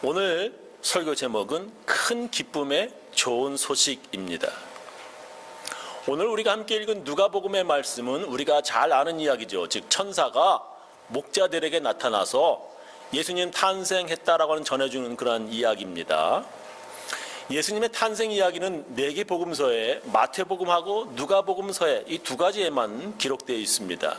오늘 설교 제목은 큰 기쁨의 좋은 소식입니다. 오늘 우리가 함께 읽은 누가복음의 말씀은 우리가 잘 아는 이야기죠. 즉 천사가 목자들에게 나타나서 예수님 탄생했다라고 하는 전해주는 그런 이야기입니다. 예수님의 탄생 이야기는 4개 복음서에 마태복음하고 누가복음서에 이 2가지에만 기록되어 있습니다.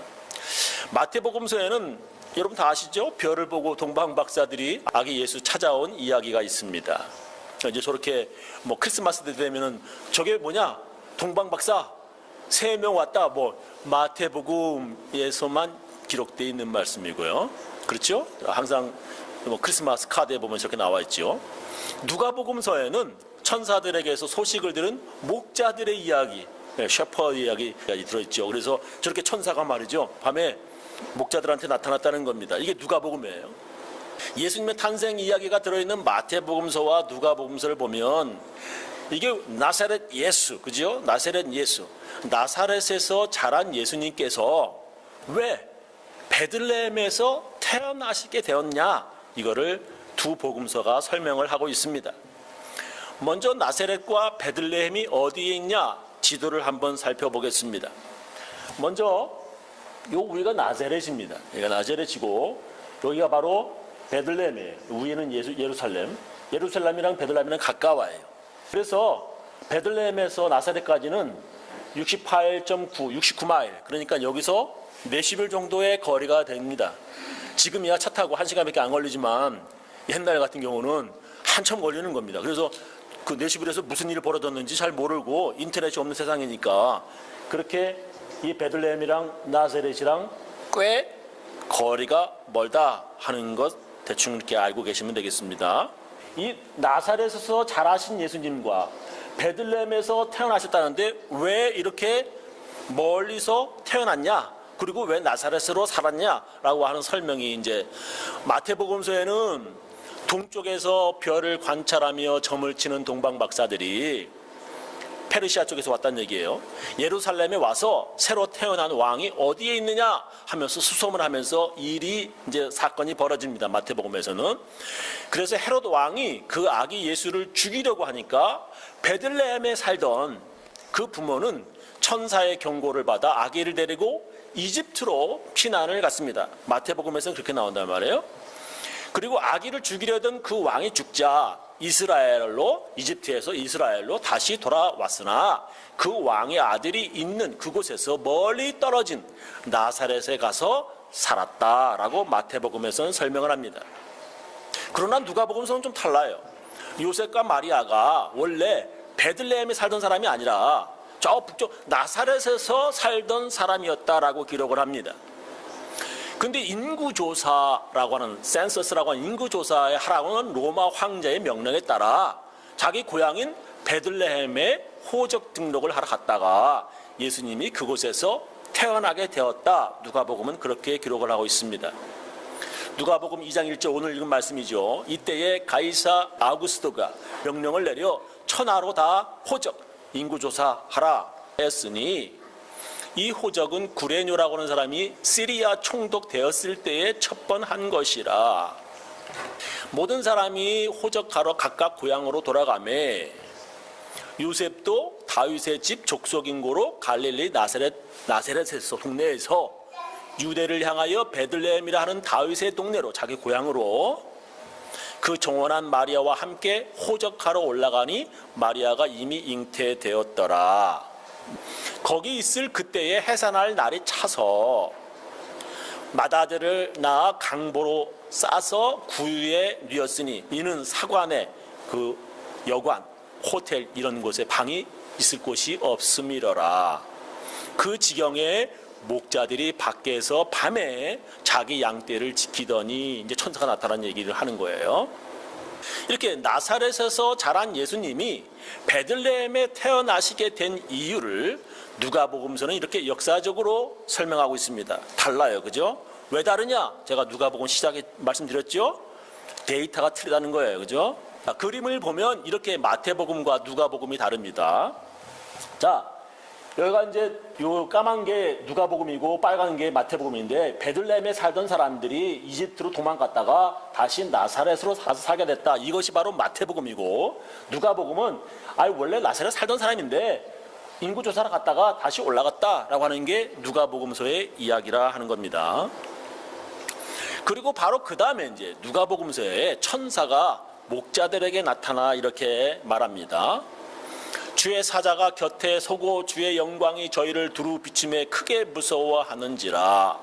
마태복음서에는 여러분 다 아시죠? 별을 보고 동방박사들이 아기 예수 찾아온 이야기가 있습니다. 이제 저렇게 크리스마스 때 되면은 저게 뭐냐? 동방박사 3명 왔다. 마태복음에서만 기록되어 있는 말씀이고요. 그렇죠? 항상 크리스마스 카드에 보면 저렇게 나와 있죠. 누가복음서에는 천사들에게서 소식을 들은 목자들의 이야기, 셰퍼드 이야기까지 들어있죠. 그래서 저렇게 천사가 말이죠. 밤에 목자들한테 나타났다는 겁니다. 이게 누가복음이에요. 예수님의 탄생 이야기가 들어있는 마태복음서와 누가복음서를 보면 이게 나사렛 예수, 그죠? 나사렛 예수. 나사렛에서 자란 예수님께서 왜 베들레헴에서 태어나시게 되었냐? 이거를 두 복음서가 설명을 하고 있습니다. 먼저 나사렛과 베들레헴이 어디에 있냐? 지도를 한번 살펴보겠습니다. 먼저 우리가 나사렛입니다. 여기가 나사렛이고 여기가 바로 베들레헴이에요. 위에는 예루살렘. 예루살렘이랑 베들레헴이랑 가까워요. 그래서 베들레헴에서 나사렛까지는 69마일. 그러니까 여기서 40일 정도의 거리가 됩니다. 지금이야 차 타고 1시간밖에 안 걸리지만 옛날 같은 경우는 한참 걸리는 겁니다. 그래서 그 40일에서 무슨 일이 벌어졌는지 잘 모르고 인터넷이 없는 세상이니까 그렇게 이 베들레헴이랑 나사렛이랑 꽤 거리가 멀다 하는 것 대충 이렇게 알고 계시면 되겠습니다. 이 나사렛에서 자라신 예수님과 베들레헴에서 태어나셨다는데 왜 이렇게 멀리서 태어났냐? 그리고 왜 나사렛으로 살았냐라고 하는 설명이 이제 마태복음서에는 동쪽에서 별을 관찰하며 점을 치는 동방박사들이 페르시아 쪽에서 왔다는 얘기예요. 예루살렘에 와서 새로 태어난 왕이 어디에 있느냐 하면서 수소문 하면서 사건이 벌어집니다. 마태복음에서는. 그래서 헤롯 왕이 그 아기 예수를 죽이려고 하니까 베들레헴에 살던 그 부모는 천사의 경고를 받아 아기를 데리고 이집트로 피난을 갔습니다. 마태복음에서는 그렇게 나온단 말이에요. 그리고 아기를 죽이려던 그 왕이 죽자 이집트에서 이스라엘로 다시 돌아왔으나 그 왕의 아들이 있는 그곳에서 멀리 떨어진 나사렛에 가서 살았다라고 마태복음에서는 설명을 합니다. 그러나 누가복음서는 좀 달라요. 요셉과 마리아가 원래 베들레헴에 살던 사람이 아니라 저 북쪽 나사렛에서 살던 사람이었다라고 기록을 합니다. 근데 인구조사라고 하는 센서스라고 하는 인구조사에 하라고 하는 로마 황제의 명령에 따라 자기 고향인 베들레헴에 호적 등록을 하러 갔다가 예수님이 그곳에서 태어나게 되었다. 누가복음은 그렇게 기록을 하고 있습니다. 누가복음 2장 1절 오늘 읽은 말씀이죠. 이때에 가이사 아우구스토가 명령을 내려 천하로 다 호적 인구조사하라 했으니 이 호적은 구레뇨라고 하는 사람이 시리아 총독되었을 때에 첫 번 한 것이라. 모든 사람이 호적하러 각각 고향으로 돌아가매 요셉도 다윗의 집 족속인고로 갈릴리 나사렛에서 동네에서 유대를 향하여 베들레헴이라 하는 다윗의 동네로 자기 고향으로 그 정원한 마리아와 함께 호적하러 올라가니 마리아가 이미 잉태되었더라. 거기 있을 그때에 해산할 날이 차서 마다들을 낳아 강보로 싸서 구유에 뉘었으니 이는 사관의 그 여관, 호텔 이런 곳에 방이 있을 곳이 없음이러라. 그 지경에 목자들이 밖에서 밤에 자기 양떼를 지키더니 이제 천사가 나타난 얘기를 하는 거예요. 이렇게 나사렛에서 자란 예수님이 베들레헴에 태어나시게 된 이유를 누가복음서는 이렇게 역사적으로 설명하고 있습니다. 달라요. 그죠? 왜 다르냐? 제가 누가복음 시작에 말씀드렸죠? 데이터가 틀리다는 거예요. 그죠? 그림을 보면 이렇게 마태복음과 누가복음이 다릅니다. 자, 여기가 이제 요 까만 게 누가복음이고 빨간 게 마태복음인데, 베들레헴에 살던 사람들이 이집트로 도망갔다가 다시 나사렛으로 살게 됐다. 이것이 바로 마태복음이고, 누가복음은 원래 나사렛 살던 사람인데 인구조사를 갔다가 다시 올라갔다라고 하는 게 누가복음서의 이야기라 하는 겁니다. 그리고 바로 그 다음에 이제 누가복음서에 천사가 목자들에게 나타나 이렇게 말합니다. 주의 사자가 곁에 서고 주의 영광이 저희를 두루 비침에 크게 무서워하는지라.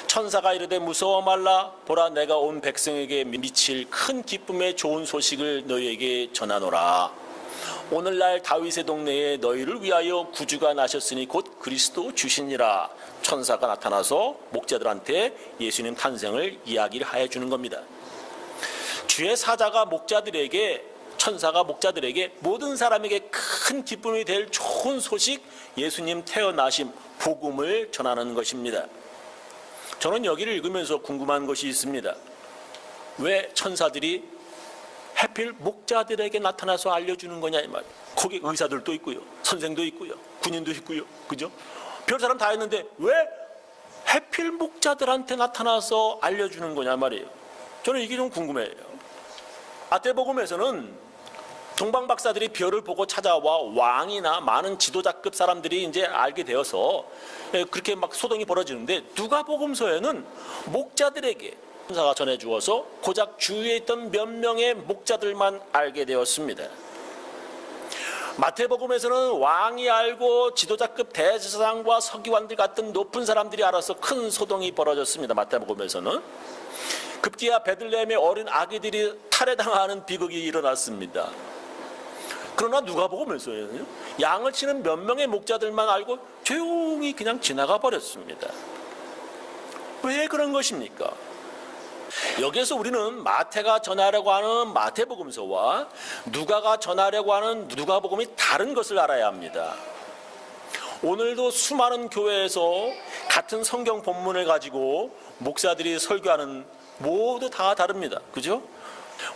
천사가 이르되 무서워 말라. 보라, 내가 온 백성에게 미칠 큰 기쁨의 좋은 소식을 너희에게 전하노라. 오늘날 다윗의 동네에 너희를 위하여 구주가 나셨으니 곧 그리스도 주시니라. 천사가 나타나서 목자들한테 예수님 탄생을 이야기를 하여 주는 겁니다. 주의 사자가 천사가 목자들에게 모든 사람에게 큰 기쁨이 될 좋은 소식, 예수님 태어나심, 복음을 전하는 것입니다. 저는 여기를 읽으면서 궁금한 것이 있습니다. 왜 천사들이 하필 목자들에게 나타나서 알려주는 거냐 이 말이에요. 거기 의사들도 있고요, 선생도 있고요, 군인도 있고요, 그죠? 별 사람 다 있는데 왜 하필 목자들한테 나타나서 알려주는 거냐 말이에요. 저는 이게 좀 궁금해요. 마태복음에서는 동방박사들이 별을 보고 찾아와 왕이나 많은 지도자급 사람들이 이제 알게 되어서 그렇게 막 소동이 벌어지는데, 누가복음서에는 목자들에게 천사가 전해주어서 고작 주위에 있던 몇 명의 목자들만 알게 되었습니다. 마태복음에서는 왕이 알고 지도자급 대제사장과 서기관들 같은 높은 사람들이 알아서 큰 소동이 벌어졌습니다. 마태복음에서는 급기야 베들레헴의 어린 아기들이 탈해당하는 비극이 일어났습니다. 그러나 누가복음에서는 양을 치는 몇 명의 목자들만 알고 조용히 그냥 지나가 버렸습니다. 왜 그런 것입니까? 여기에서 우리는 마태가 전하려고 하는 마태복음서와 누가가 전하려고 하는 누가복음이 다른 것을 알아야 합니다. 오늘도 수많은 교회에서 같은 성경 본문을 가지고 목사들이 설교하는 모두 다 다릅니다. 그죠?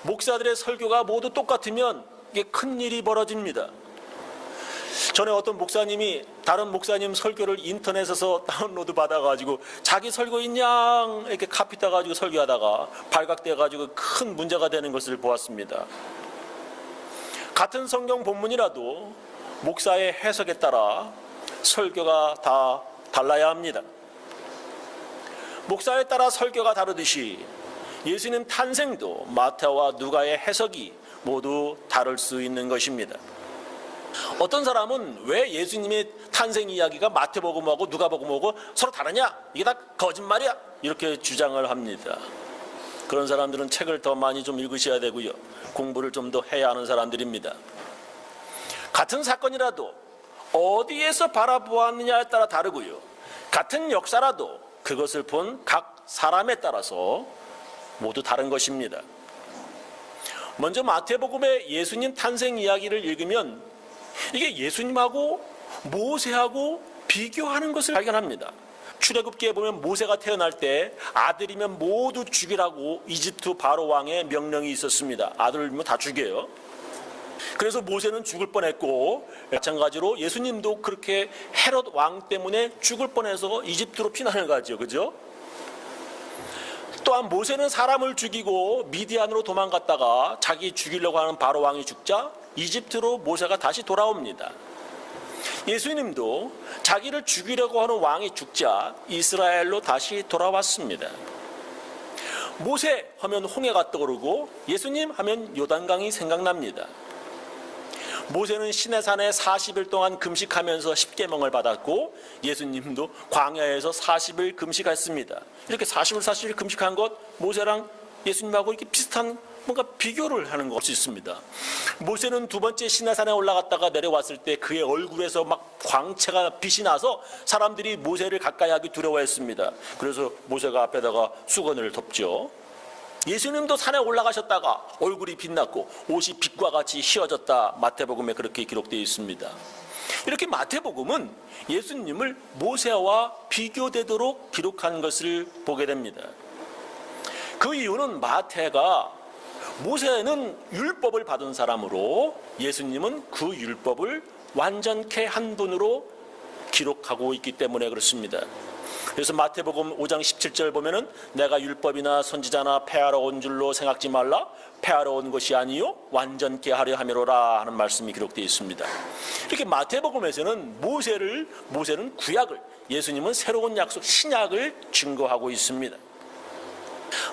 목사들의 설교가 모두 똑같으면 이게 큰 일이 벌어집니다. 전에 어떤 목사님이 다른 목사님 설교를 인터넷에서 다운로드 받아가지고 자기 설교 인양 이렇게 카피 따가지고 설교하다가 발각돼가지고 큰 문제가 되는 것을 보았습니다. 같은 성경 본문이라도 목사의 해석에 따라 설교가 다 달라야 합니다. 목사에 따라 설교가 다르듯이 예수님 탄생도 마태와 누가의 해석이 모두 다를 수 있는 것입니다. 어떤 사람은 왜 예수님의 탄생 이야기가 마태복음하고 누가복음하고 서로 다르냐? 이게 다 거짓말이야! 이렇게 주장을 합니다. 그런 사람들은 책을 더 많이 좀 읽으셔야 되고요, 공부를 좀 더 해야 하는 사람들입니다. 같은 사건이라도 어디에서 바라보았느냐에 따라 다르고요, 같은 역사라도 그것을 본 각 사람에 따라서 모두 다른 것입니다. 먼저 마태복음의 예수님 탄생 이야기를 읽으면 이게 예수님하고 모세하고 비교하는 것을 발견합니다. 출애굽기에 보면 모세가 태어날 때 아들이면 모두 죽이라고 이집트 바로 왕의 명령이 있었습니다. 아들이면 다 죽여요. 그래서 모세는 죽을 뻔했고, 마찬가지로 예수님도 그렇게 헤롯 왕 때문에 죽을 뻔해서 이집트로 피난을 가죠. 그죠? 또한 모세는 사람을 죽이고 미디안으로 도망갔다가 자기 죽이려고 하는 바로 왕이 죽자 이집트로 모세가 다시 돌아옵니다. 예수님도 자기를 죽이려고 하는 왕이 죽자 이스라엘로 다시 돌아왔습니다. 모세 하면 홍해가 떠오르고 예수님 하면 요단강이 생각납니다. 모세는 시내산에 40일 동안 금식하면서 십계명을 받았고, 예수님도 광야에서 40일 금식했습니다. 이렇게 40일 금식한 것, 모세랑 예수님하고 이렇게 비슷한 뭔가 비교를 하는 것이 있습니다. 모세는 두 번째 시내산에 올라갔다가 내려왔을 때 그의 얼굴에서 막 광채가 빛이 나서 사람들이 모세를 가까이 하기 두려워했습니다. 그래서 모세가 앞에다가 수건을 덮죠. 예수님도 산에 올라가셨다가 얼굴이 빛났고 옷이 빛과 같이 휘어졌다. 마태복음에 그렇게 기록되어 있습니다. 이렇게 마태복음은 예수님을 모세와 비교되도록 기록한 것을 보게 됩니다. 그 이유는 마태가 모세는 율법을 받은 사람으로 예수님은 그 율법을 완전케 한 분으로 기록하고 있기 때문에 그렇습니다. 그래서 마태복음 5장 17절 보면은 내가 율법이나 선지자나 폐하러 온 줄로 생각지 말라. 폐하러 온 것이 아니요 완전케 하려 함이로라 하는 말씀이 기록되어 있습니다. 이렇게 마태복음에서는 모세는 구약을, 예수님은 새로운 약속 신약을 증거하고 있습니다.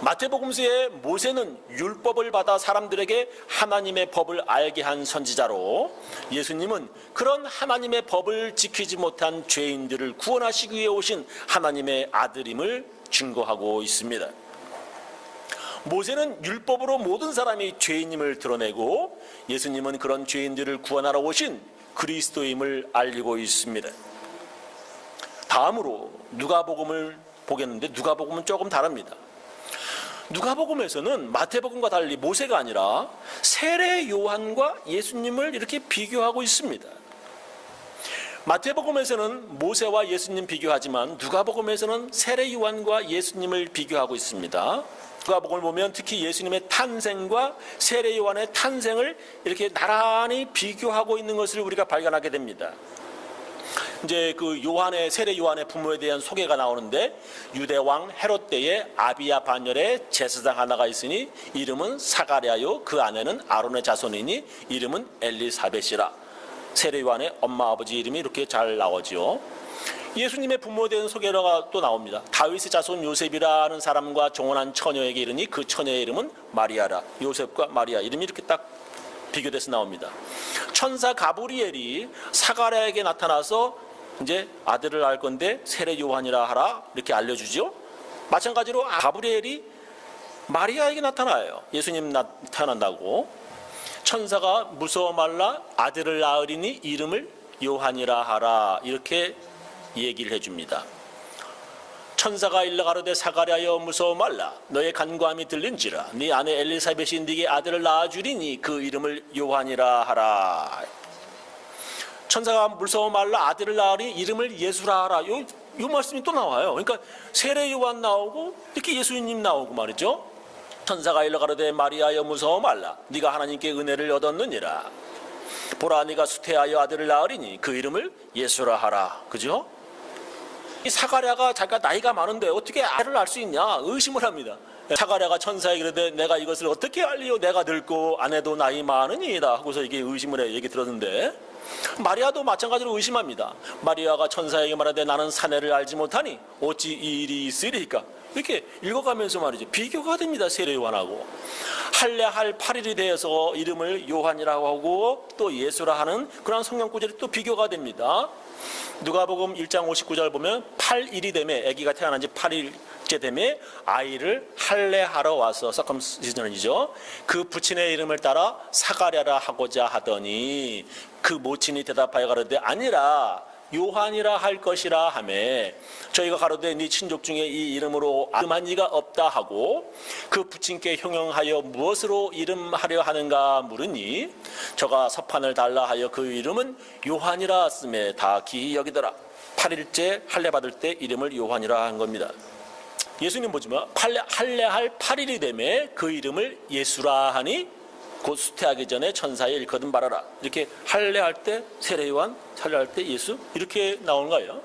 마태복음서에 모세는 율법을 받아 사람들에게 하나님의 법을 알게 한 선지자로, 예수님은 그런 하나님의 법을 지키지 못한 죄인들을 구원하시기 위해 오신 하나님의 아들임을 증거하고 있습니다. 모세는 율법으로 모든 사람이 죄인임을 드러내고, 예수님은 그런 죄인들을 구원하러 오신 그리스도임을 알리고 있습니다. 다음으로 누가복음을 보겠는데, 누가복음은 조금 다릅니다. 누가복음에서는 마태복음과 달리 모세가 아니라 세례 요한과 예수님을 이렇게 비교하고 있습니다. 마태복음에서는 모세와 예수님 비교하지만 누가복음에서는 세례 요한과 예수님을 비교하고 있습니다. 누가복음을 보면 특히 예수님의 탄생과 세례 요한의 탄생을 이렇게 나란히 비교하고 있는 것을 우리가 발견하게 됩니다. 이제 그 세례 요한의 부모에 대한 소개가 나오는데, 유대 왕 헤롯 때에 아비야 반열에 제사장 하나가 있으니 이름은 사가랴요 그 아내는 아론의 자손이니 이름은 엘리사벳이라. 세례 요한의 엄마 아버지 이름이 이렇게 잘 나오죠. 예수님의 부모에 대한 소개가 또 나옵니다. 다윗의 자손 요셉이라는 사람과 종혼한 처녀에게 이르니 그 처녀의 이름은 마리아라. 요셉과 마리아 이름이 이렇게 딱 비교돼서 나옵니다. 천사 가브리엘이 사가랴에게 나타나서 이제 아들을 낳을 건데 세례 요한이라 하라 이렇게 알려주죠. 마찬가지로 가브리엘이 마리아에게 나타나요. 예수님 태어난다고. 천사가 무서워 말라 아들을 낳으리니 이름을 요한이라 하라 이렇게 얘기를 해줍니다. 천사가 일러 가로되 사가랴여 무서워 말라 너의 간구함이 들린지라 네 아내 엘리사벳이 네게 아들을 낳아주리니 그 이름을 요한이라 하라. 천사가 무서워 말라 아들을 낳으리 이름을 예수라 하라. 요 말씀이 또 나와요. 그러니까 세례 요한 나오고 이렇게 예수님 나오고 말이죠. 천사가 일러 가로되 마리아여 무서워 말라 네가 하나님께 은혜를 얻었느니라. 보라 네가 수태하여 아들을 낳으리니 그 이름을 예수라 하라. 그죠? 이 사가랴가 자기가 나이가 많은데 어떻게 아들을 낳을 수 있냐 의심을 합니다. 사가랴가 천사에게 그러되 내가 이것을 어떻게 알리요 내가 늙고 아내도 나이 많으니이다 하고서 이게 의심을 해 얘기 들었는데, 마리아도 마찬가지로 의심합니다. 마리아가 천사에게 말하되 나는 사내를 알지 못하니 어찌 이 일이 있으리까. 이렇게 읽어가면서 말이죠. 비교가 됩니다. 세례 요한하고. 할례할 8일이 되어서 이름을 요한이라고 하고 또 예수라 하는 그런 성경 구절이 또 비교가 됩니다. 누가복음 1장 59절 보면 8일이 되매, 아기가 태어난 지 8일째 되매 아이를 할례하러 와서 서컴시전이죠. 그 부친의 이름을 따라 사가랴라 하고자 하더니 그 모친이 대답하여 가로되 아니라 요한이라 할 것이라 하매 저희가 가로되 네 친족 중에 이 이름으로 이름한 이가 없다 하고 그 부친께 형용하여 무엇으로 이름하려 하는가 물으니 저가 서판을 달라 하여 그 이름은 요한이라 쓰매 다 기이 여기더라. 8일째 할례 받을 때 이름을 요한이라 한 겁니다. 예수님 보지만 할례할 8일이 되매 그 이름을 예수라 하니 곧 수태하기 전에 천사에 일거든 말하라. 이렇게 할례할 때 세례 요한, 할례할 때 예수 이렇게 나오는 거예요.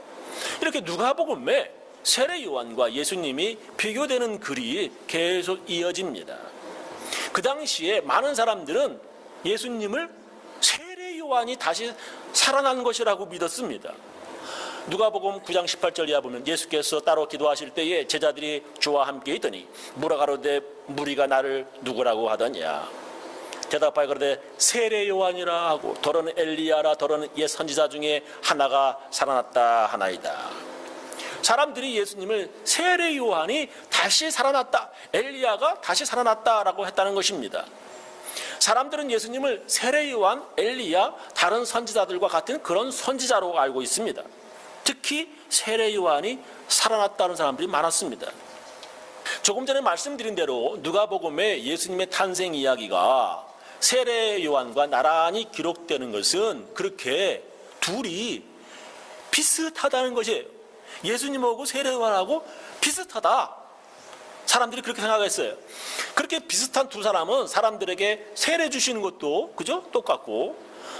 이렇게 누가복음에 세례 요한과 예수님이 비교되는 글이 계속 이어집니다. 그 당시에 많은 사람들은 예수님을 세례 요한이 다시 살아난 것이라고 믿었습니다. 누가복음 9장 18절 이하 보면 예수께서 따로 기도하실 때에 제자들이 주와 함께 있더니 물어 가로되 무리가 나를 누구라고 하더냐. 대답하여 그러되 세례 요한이라 하고 더러는 엘리야라 더러는 옛 선지자 중에 하나가 살아났다 하나이다. 사람들이 예수님을 세례 요한이 다시 살아났다, 엘리야가 다시 살아났다라고 했다는 것입니다. 사람들은 예수님을 세례 요한, 엘리야, 다른 선지자들과 같은 그런 선지자로 알고 있습니다. 특히 세례 요한이 살아났다는 사람들이 많았습니다. 조금 전에 말씀드린 대로 누가복음에 예수님의 탄생 이야기가 세례 요한과 나란히 기록되는 것은 그렇게 둘이 비슷하다는 것이에요. 예수님하고 세례 요한하고 비슷하다. 사람들이 그렇게 생각했어요. 그렇게 비슷한 두 사람은 사람들에게 세례 주시는 것도 그죠? 똑같고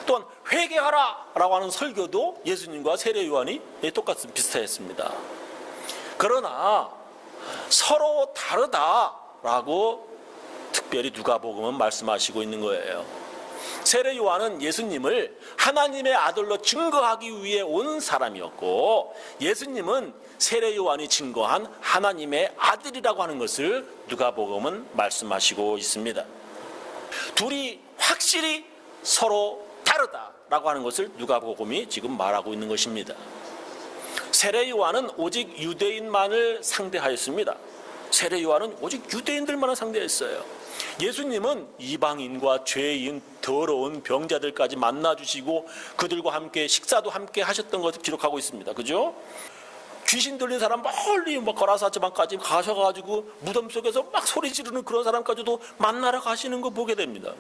또한 회개하라라고 하는 설교도 예수님과 세례 요한이 비슷했습니다. 그러나 서로 다르다라고 특별히 누가복음은 말씀하시고 있는 거예요. 세례 요한은 예수님을 하나님의 아들로 증거하기 위해 온 사람이었고, 예수님은 세례 요한이 증거한 하나님의 아들이라고 하는 것을 누가복음은 말씀하시고 있습니다. 둘이 확실히 서로 다르다라고 하는 것을 누가복음이 지금 말하고 있는 것입니다. 세례 요한은 오직 유대인만을 상대하였습니다. 세례 요한은 오직 유대인들만을 상대했어요. 예수님은 이방인과 죄인, 더러운 병자들까지 만나주시고 그들과 함께 식사도 함께 하셨던 것을 기록하고 있습니다. 그죠? 귀신 들린 사람 멀리 거라사지방까지 가셔가지고 무덤 속에서 막 소리 지르는 그런 사람까지도 만나러 가시는 거 보게 됩니다.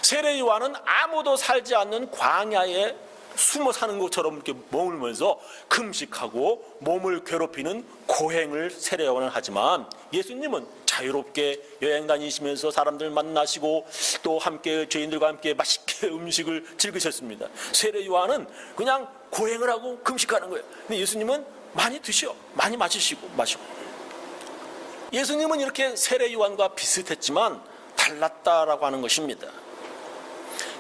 세례 요한은 아무도 살지 않는 광야에 숨어 사는 것처럼 이렇게 머물면서 금식하고 몸을 괴롭히는 고행을 세례 요한은 하지만, 예수님은 자유롭게 여행 다니시면서 사람들 만나시고 또 함께 죄인들과 함께 맛있게 음식을 즐기셨습니다. 세례 요한은 그냥 고행을 하고 금식하는 거예요. 근데 예수님은 많이 드셔, 많이 마시고. 예수님은 이렇게 세례 요한과 비슷했지만 달랐다라고 하는 것입니다.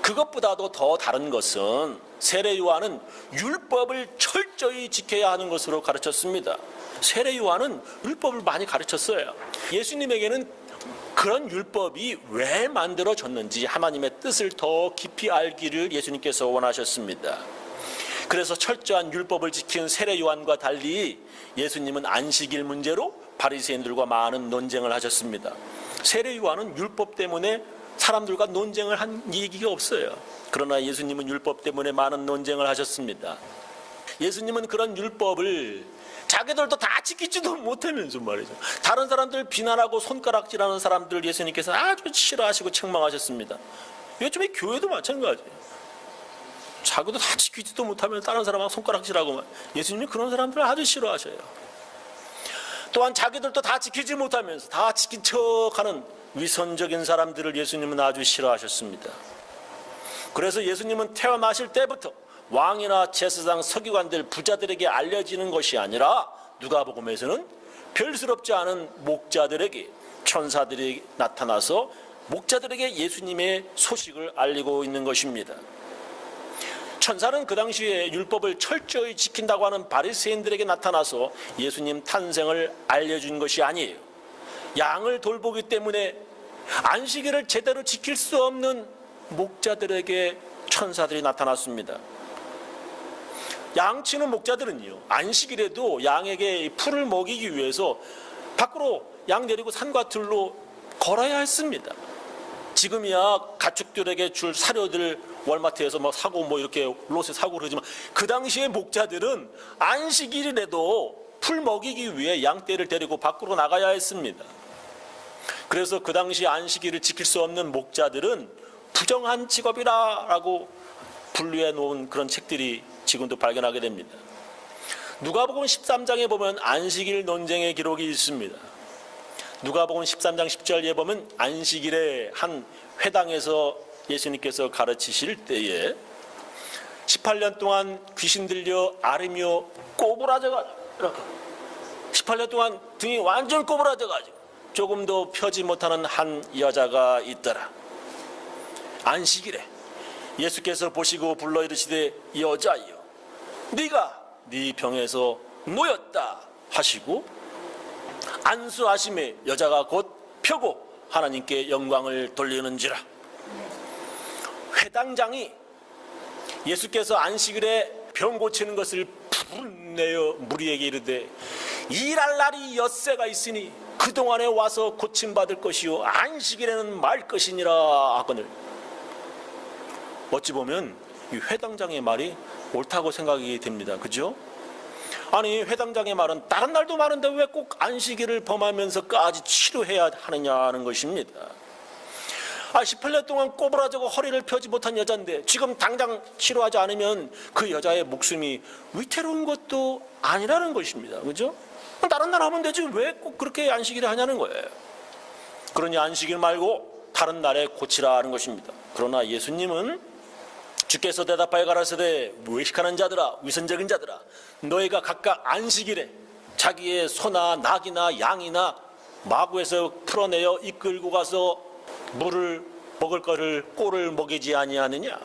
그것보다도 더 다른 것은 세례 요한은 율법을 철저히 지켜야 하는 것으로 가르쳤습니다. 세례 요한은 율법을 많이 가르쳤어요. 예수님에게는 그런 율법이 왜 만들어졌는지 하나님의 뜻을 더 깊이 알기를 예수님께서 원하셨습니다. 그래서 철저한 율법을 지킨 세례 요한과 달리 예수님은 안식일 문제로 바리새인들과 많은 논쟁을 하셨습니다. 세례 요한은 율법 때문에 사람들과 논쟁을 한 얘기가 없어요. 그러나 예수님은 율법 때문에 많은 논쟁을 하셨습니다. 예수님은 그런 율법을 자기들도 다 지키지도 못하면서 말이죠. 다른 사람들 비난하고 손가락질하는 사람들 예수님께서 아주 싫어하시고 책망하셨습니다. 요즘에 교회도 마찬가지예요. 자기도 다 지키지도 못하면 다른 사람하고 손가락질하고, 예수님이 그런 사람들을 아주 싫어하셔요. 또한 자기들도 다 지키지 못하면서 다 지킨 척하는 위선적인 사람들을 예수님은 아주 싫어하셨습니다. 그래서 예수님은 태어나실 때부터 왕이나 제사장, 서기관들, 부자들에게 알려지는 것이 아니라 누가복음에서는 별스럽지 않은 목자들에게, 천사들이 나타나서 목자들에게 예수님의 소식을 알리고 있는 것입니다. 천사는 그 당시에 율법을 철저히 지킨다고 하는 바리새인들에게 나타나서 예수님 탄생을 알려준 것이 아니에요. 양을 돌보기 때문에 안식일을 제대로 지킬 수 없는 목자들에게 천사들이 나타났습니다. 양치는 목자들은요, 안식일에도 양에게 풀을 먹이기 위해서 밖으로 양 데리고 산과 들로 걸어야 했습니다. 지금이야 가축들에게 줄 사료들 월마트에서 사고 이렇게 롯에 사고 그러지만, 그 당시에 목자들은 안식일이라도 풀 먹이기 위해 양떼를 데리고 밖으로 나가야 했습니다. 그래서 그 당시 안식일을 지킬 수 없는 목자들은 부정한 직업이라고 분류해 놓은 그런 책들이 지금도 발견하게 됩니다. 누가복음 13장에 보면 안식일 논쟁의 기록이 있습니다. 누가복음 13장 10절에 보면 안식일에 한 회당에서 예수님께서 가르치실 때에 18년 동안 귀신 들려 앓으며 꼬부라져가지고, 이렇게 18년 동안 등이 완전 꼬부라져가지고 조금도 펴지 못하는 한 여자가 있더라. 안식일에 예수께서 보시고 불러 이르시되 여자여, 네가 네 병에서 놓였다 하시고 안수하심에 여자가 곧 펴고 하나님께 영광을 돌리는지라. 회당장이 예수께서 안식일에 병 고치는 것을 불내어 무리에게 이르되 일할 날이 엿새가 있으니 그동안에 와서 고침받을 것이요 안식일에는 말 것이니라 하거늘. 어찌 보면 이 회당장의 말이 옳다고 생각이 됩니다. 그죠? 아니, 회당장의 말은 다른 날도 많은데 왜 꼭 안식일을 범하면서까지 치료해야 하느냐는 것입니다. 18년 동안 꼬부라지고 허리를 펴지 못한 여자인데 지금 당장 치료하지 않으면 그 여자의 목숨이 위태로운 것도 아니라는 것입니다. 그죠? 다른 날 하면 되지 왜 꼭 그렇게 안식일을 하냐는 거예요. 그러니 안식일 말고 다른 날에 고치라 하는 것입니다. 그러나 예수님은 주께서 대답하여 가라사대 외식하는 자들아 위선적인 자들아 너희가 각각 안식일에 자기의 소나 낙이나 양이나 마구에서 풀어내어 이끌고 가서 물을 먹을 거를 꼴을 먹이지 아니하느냐.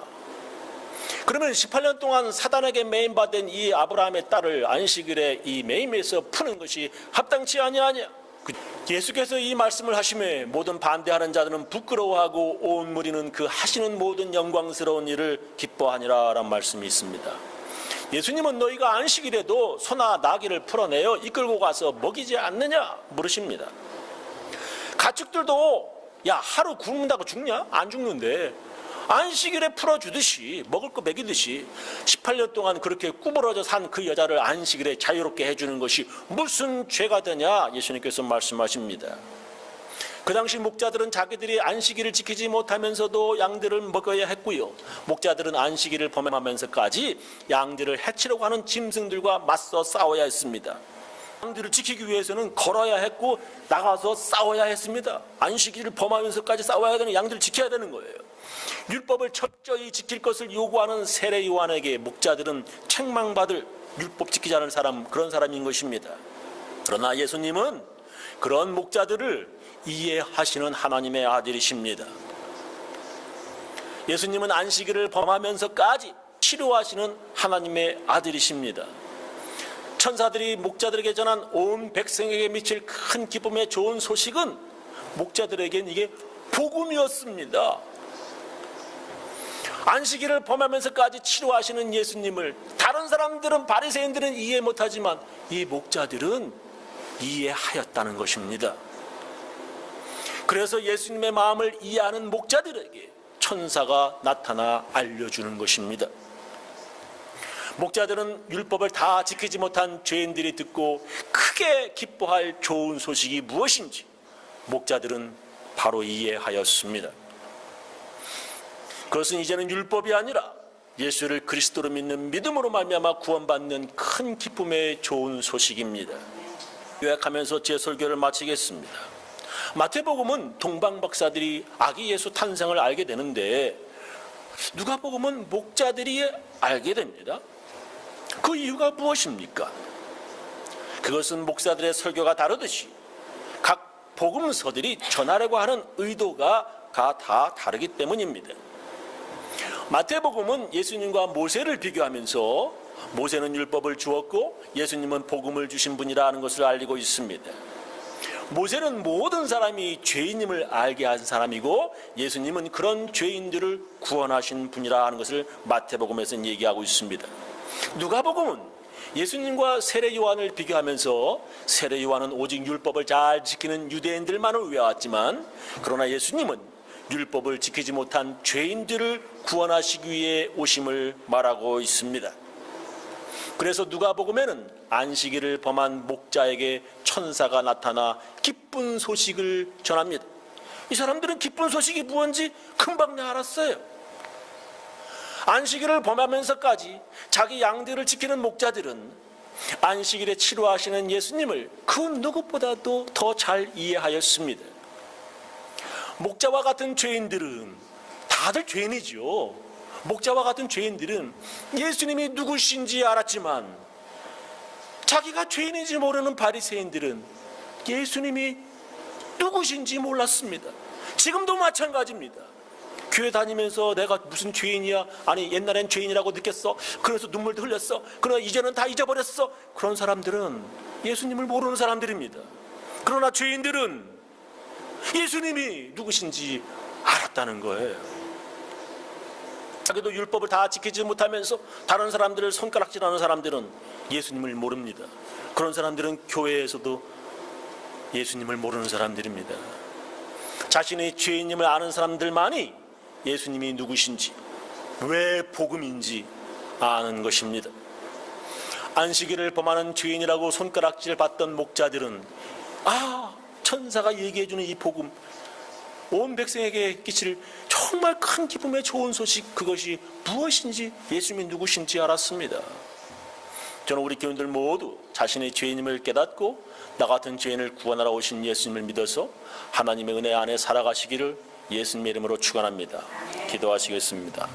그러면 18년 동안 사단에게 매임받은 이 아브라함의 딸을 안식일에 이 매임에서 푸는 것이 합당치 아니하냐. 예수께서 이 말씀을 하심에 모든 반대하는 자들은 부끄러워하고 온 무리는 그 하시는 모든 영광스러운 일을 기뻐하니라 라는 말씀이 있습니다. 예수님은 너희가 안식일에도 소나 나귀를 풀어내어 이끌고 가서 먹이지 않느냐 물으십니다. 가축들도 야 하루 굶는다고 죽냐? 안 죽는데 안식일에 풀어주듯이 먹을 거 먹이듯이 18년 동안 그렇게 구부러져 산 그 여자를 안식일에 자유롭게 해주는 것이 무슨 죄가 되냐 예수님께서 말씀하십니다. 그 당시 목자들은 자기들이 안식일을 지키지 못하면서도 양들을 먹어야 했고요. 목자들은 안식일을 범하면서까지 양들을 해치려고 하는 짐승들과 맞서 싸워야 했습니다. 양들을 지키기 위해서는 걸어야 했고 나가서 싸워야 했습니다. 안식일을 범하면서까지 싸워야 되는 양들을 지켜야 되는 거예요. 율법을 철저히 지킬 것을 요구하는 세례 요한에게 목자들은 책망받을 율법 지키지 않은 사람, 그런 사람인 것입니다. 그러나 예수님은 그런 목자들을 이해하시는 하나님의 아들이십니다. 예수님은 안식일을 범하면서까지 치료하시는 하나님의 아들이십니다. 천사들이 목자들에게 전한 온 백성에게 미칠 큰 기쁨의 좋은 소식은 목자들에겐 이게 복음이었습니다. 안식일을 범하면서까지 치료하시는 예수님을 다른 사람들은, 바리새인들은 이해 못하지만 이 목자들은 이해하였다는 것입니다. 그래서 예수님의 마음을 이해하는 목자들에게 천사가 나타나 알려주는 것입니다. 목자들은 율법을 다 지키지 못한 죄인들이 듣고 크게 기뻐할 좋은 소식이 무엇인지 목자들은 바로 이해하였습니다. 그것은 이제는 율법이 아니라 예수를 그리스도로 믿는 믿음으로 말미암아 구원받는 큰 기쁨의 좋은 소식입니다. 요약하면서 제 설교를 마치겠습니다. 마태복음은 동방박사들이 아기 예수 탄생을 알게 되는데 누가복음은 목자들이 알게 됩니다. 그 이유가 무엇입니까? 그것은 목사들의 설교가 다르듯이 각 복음서들이 전하려고 하는 의도가 다 다르기 때문입니다. 마태복음은 예수님과 모세를 비교하면서 모세는 율법을 주었고 예수님은 복음을 주신 분이라는 것을 알리고 있습니다. 모세는 모든 사람이 죄인임을 알게 한 사람이고 예수님은 그런 죄인들을 구원하신 분이라는 것을 마태복음에서는 얘기하고 있습니다. 누가복음은 예수님과 세례 요한을 비교하면서 세례 요한은 오직 율법을 잘 지키는 유대인들만을 외웠지만 그러나 예수님은 율법을 지키지 못한 죄인들을 구원하시기 위해 오심을 말하고 있습니다. 그래서 누가복음에는 안식일을 범한 목자에게 천사가 나타나 기쁜 소식을 전합니다. 이 사람들은 기쁜 소식이 무엇인지 금방 알았어요. 안식일을 범하면서까지 자기 양들을 지키는 목자들은 안식일에 치료하시는 예수님을 그 누구보다도 더 잘 이해하였습니다. 목자와 같은 죄인들은 다들 죄인이죠. 목자와 같은 죄인들은 예수님이 누구신지 알았지만 자기가 죄인인지 모르는 바리새인들은 예수님이 누구신지 몰랐습니다. 지금도 마찬가지입니다. 교회 다니면서 내가 무슨 죄인이야? 아니 옛날엔 죄인이라고 느꼈어. 그래서 눈물도 흘렸어. 그러나 이제는 다 잊어버렸어. 그런 사람들은 예수님을 모르는 사람들입니다. 그러나 죄인들은 예수님이 누구신지 알았다는 거예요. 자기도 율법을 다 지키지 못하면서 다른 사람들을 손가락질하는 사람들은 예수님을 모릅니다. 그런 사람들은 교회에서도 예수님을 모르는 사람들입니다. 자신의 죄인임을 아는 사람들만이 예수님이 누구신지, 왜 복음인지 아는 것입니다. 안식일을 범하는 죄인이라고 손가락질 받던 목자들은 천사가 얘기해주는 이 복음, 온 백성에게 끼칠 정말 큰 기쁨의 좋은 소식, 그것이 무엇인지, 예수님이 누구신지 알았습니다. 저는 우리 교인들 모두 자신의 죄인임을 깨닫고 나 같은 죄인을 구원하러 오신 예수님을 믿어서 하나님의 은혜 안에 살아가시기를 예수님의 이름으로 축원합니다. 기도하시겠습니다.